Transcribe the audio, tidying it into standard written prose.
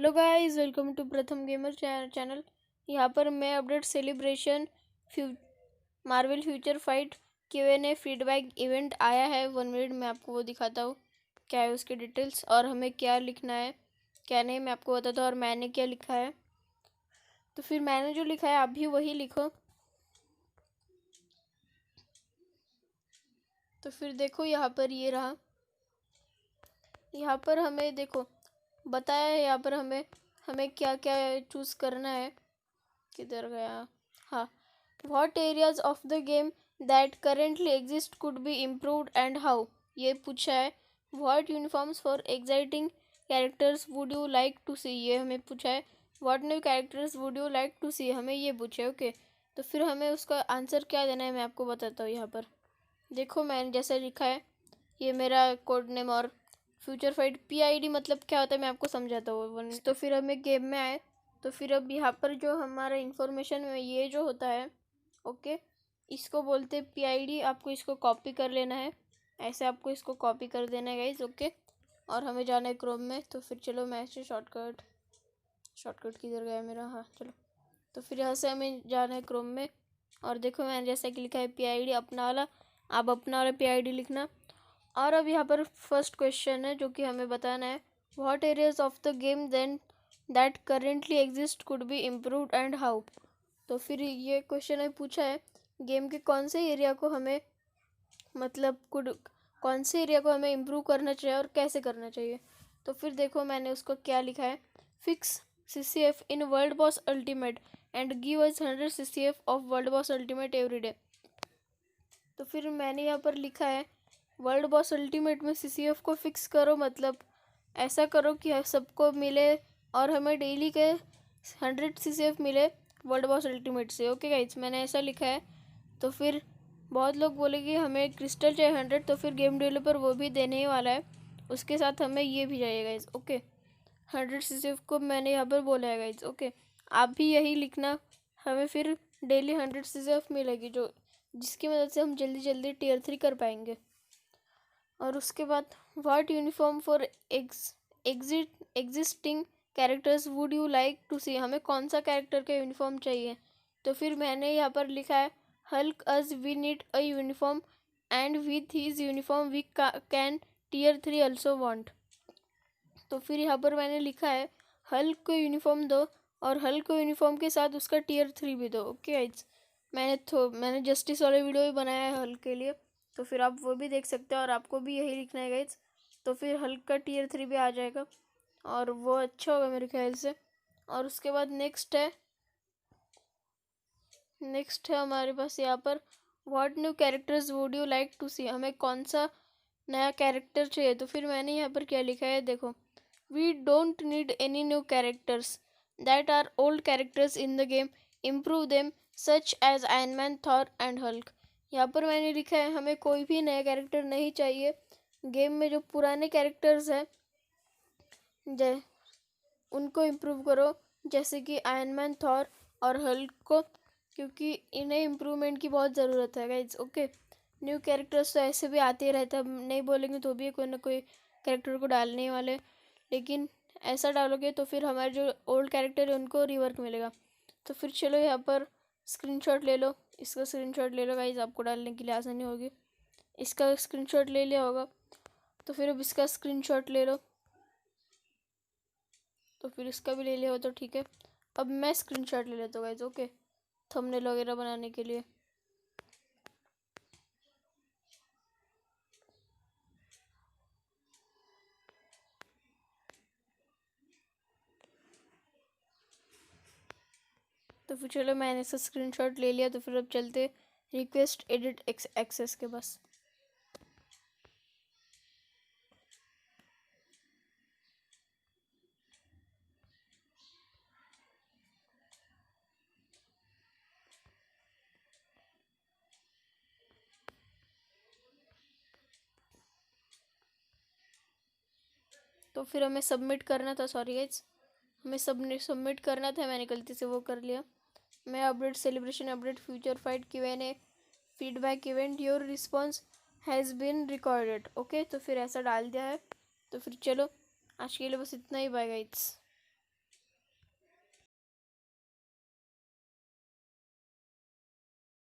Hello guys, welcome to प्रथम gamer channel. यहाँ पर मैं update celebration Marvel future fight Q&A feedback event आया है 1 मिनट में आपको वो दिखाता हूँ क्या है उसके डिटेल्स और हमें क्या लिखना है क्या नहीं मैं आपको बताता हूँ। और मैंने क्या लिखा है तो फिर मैंने जो लिखा है आप भी वही लिखो। तो फिर देखो यहाँ पर ये रहा, यहाँ पर हमें देखो बताया है यहाँ पर हमें क्या क्या चूज़ करना है। किधर गया, हाँ, what areas of the game that currently exist could be improved and how, ये पूछा है। What uniforms for exciting characters would you like to see, ये हमें पूछा है। What new characters would you like to see, हमें ये पूछा है। ओके, तो फिर हमें उसका आंसर क्या देना है मैं आपको बताता हूँ। यहाँ पर देखो मैंने जैसा लिखा है, ये मेरा कोड नेम और फ्यूचर फाइट PID मतलब क्या होता है मैं आपको समझाता हूँ। तो फिर हमें गेम में आए तो फिर अब यहाँ पर जो हमारा इन्फॉर्मेशन में ये जो होता है, ओके, इसको बोलते हैं PID। आपको इसको कॉपी कर लेना है, ऐसे आपको इसको कॉपी कर देना है गाइज, ओके। और हमें जाना है क्रोम में। तो फिर चलो मैं ऐसे शॉर्टकट किधर गया मेरा, हाँ चलो। तो फिर यहाँ से हमें जाना है क्रोम में और देखो मैंने जैसा कि लिखा है PID अपना वाला, आप अपना वाला PID लिखना। और अब यहाँ पर फर्स्ट क्वेश्चन है जो कि हमें बताना है, what areas of the game then that currently exist could be improved and how. तो फिर ये क्वेश्चन है पूछा है गेम के कौन से एरिया को हमें मतलब कौन से एरिया को हमें इम्प्रूव करना चाहिए और कैसे करना चाहिए। तो फिर देखो मैंने उसको क्या लिखा है, fix CCF in world boss ultimate and give us 100 CCF of world boss ultimate every day. तो फिर मैंने यहाँ पर लिखा है वर्ल्ड बॉस अल्टीमेट में CCF को फिक्स करो, मतलब ऐसा करो कि सबको मिले और हमें डेली के 100 CCF मिले वर्ल्ड बॉस अल्टीमेट से। ओके गाइज, मैंने ऐसा लिखा है। तो फिर बहुत लोग बोले कि हमें क्रिस्टल चाहिए 100, तो फिर गेम डेवलपर वो भी देने ही वाला है, उसके साथ हमें ये भी चाहिए गाइज। ओके, 100 CCF को मैंने यहाँ पर बोला है गाइज। ओके, आप भी यही लिखना, हमें फिर डेली 100 CCF मिलेगी जो जिसकी मदद से हम जल्दी जल्दी Tier 3 कर पाएंगे। और उसके बाद what uniform for existing characters would you like to see, हमें कौन सा कैरेक्टर का यूनिफॉर्म चाहिए। तो फिर मैंने यहाँ पर लिखा है Hulk us we need a uniform and with his uniform we can Tier 3 also want. तो फिर यहाँ पर मैंने लिखा है हल्क को यूनिफॉर्म दो और हल्क को यूनिफॉर्म के साथ उसका Tier 3 भी दो। ओके गाइस, मैंने जस्टिस वाले वीडियो भी बनाया है हल्क के लिए, तो फिर आप वो भी देख सकते हो और आपको भी यही लिखना है गाइज। तो फिर हल्क का Tier 3 भी आ जाएगा और वो अच्छा होगा मेरे ख्याल से। और उसके बाद नेक्स्ट है हमारे पास यहाँ पर what new characters would you like to see, हमें कौन सा नया कैरेक्टर चाहिए। तो फिर मैंने यहाँ पर क्या लिखा है देखो, we don't need any new characters that are old characters in the game, improve them such as Iron Man, Thor and Hulk. यहाँ पर मैंने लिखा है हमें कोई भी नया कैरेक्टर नहीं चाहिए, गेम में जो पुराने कैरेक्टर्स हैं उनको इम्प्रूव करो, जैसे कि आयरन मैन, थॉर और हल्क को, क्योंकि इन्हें इम्प्रूवमेंट की बहुत ज़रूरत है गाइज। ओके, न्यू कैरेक्टर्स तो ऐसे भी आते रहते हैं, हम नहीं बोलेंगे तो भी कोई ना कोई कैरेक्टर को डालने वाले, लेकिन ऐसा डालोगे तो फिर हमारे जो ओल्ड कैरेक्टर है उनको रिवर्क मिलेगा। तो फिर चलो यहाँ पर स्क्रीनशॉट ले लो, इसका स्क्रीनशॉट ले लो गाइज, आपको डालने के लिए आसानी होगी। इसका स्क्रीनशॉट ले लिया होगा तो फिर अब इसका स्क्रीनशॉट ले लो, तो फिर इसका भी ले लिया हो तो ठीक है। अब मैं स्क्रीनशॉट ले लेता हूँ गाइज, ओके, थंबनेल वगैरह बनाने के लिए। तो फिर चलो मैंने इसका स्क्रीनशॉट ले लिया, तो फिर अब चलते रिक्वेस्ट एडिट एक्सेस के पास। तो फिर हमें सबमिट करना था, सॉरी गाइज, हमें सबमिट करना था, मैंने गलती से वो कर लिया। मैं update celebration update future fight Q&A feedback event your response has been recorded. Okay, तो फिर ऐसा डाल दिया है। तो फिर चलो आज के लिए बस इतना ही, बाय गाइज।